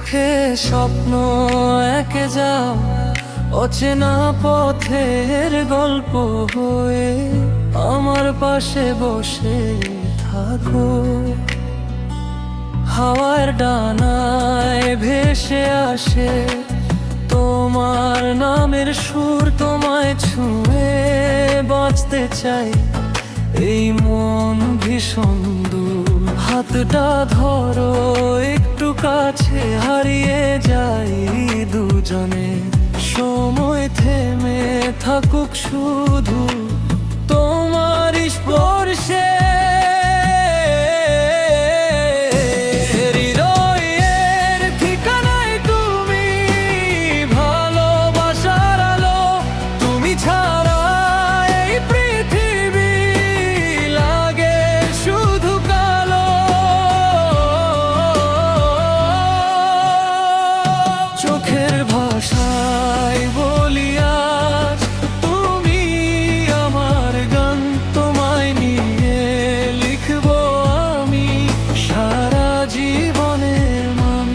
চোখে স্বপ্ন এঁকে যাও, অচেনা পথের গল্প হয়ে আমার পাশে বসে থাকো। হাওয়ার ডানায় ভেসে আসে তোমার নামের সুর, তোমায় ছুঁয়ে বাঁচতে চাই এই মন ভীষণ দূর। হাতটা ধরো একটু কাছে, হারিয়ে যাই দুজনে। সময় থেমে থাকুক শুধু তোমার স্পর্শে। হৃদয়ের ঠিকানায় তুমি, ভালোবাসার আলো তুমি ছাড়া এই পৃথিবী লাগে শুধু কালো। চোখের ভাষায় বলি আজ তুমি আমার গান, তোমায় নিয়ে লিখবো আমি সারা জীবনের মান।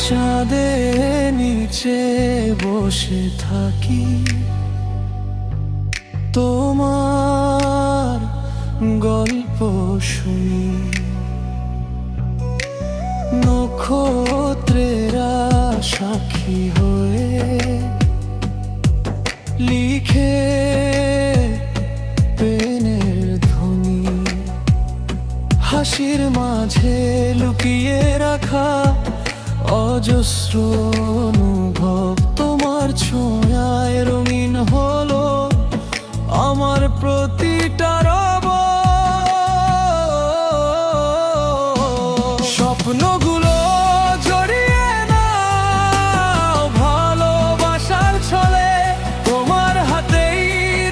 চাঁদের নিচে বসে থাকি, তোমার গল্প শুনি। নক্ষত্রেরা সাক্ষী হয়ে লিখে পেনের ধ্বনি। হাসির মাঝে লুকিয়ে রাখা অজস্র অনুভব, তোমার ছোঁয়ায় রঙিন হলো আমার প্রতিটা রব। স্বপ্নগুলো জড়িয়ে নাও ভালোবাসার ছলে, তোমার হাতেই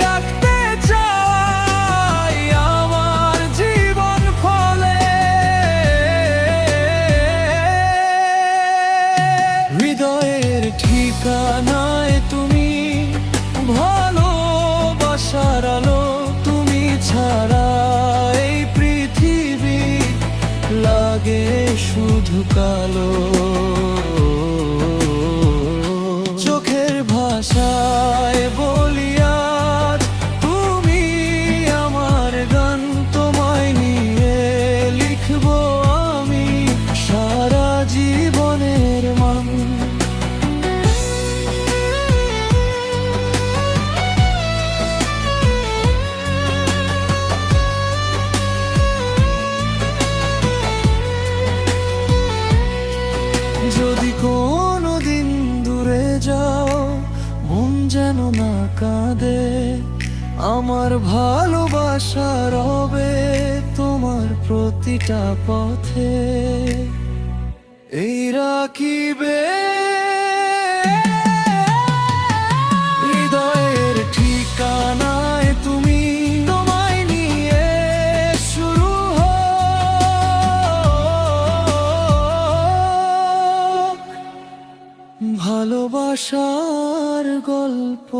রাখতে চাই আমার জীবন ফলে। হৃদয়ের ঠিকানায় তুমি, ভালোবাসার আলো তুমি ছাড়া এই পৃথিবী লাগে শুধু কালো। চোখের ভাষায় বলি আজ তুমি আমার গান, তোমায় নিয়ে লিখবো আমি সারা জীবনের মান। যদি কোনোদিন দূরে যাও, মন যেন না কাঁদে, আমার ভালোবাসা রবে তোমার প্রতিটা পথে। এই রাখিবে হৃদয়ের ঠিকানায় তুমি, তোমায় নিয়ে শুরু হোক ভালোবাসার গল্প।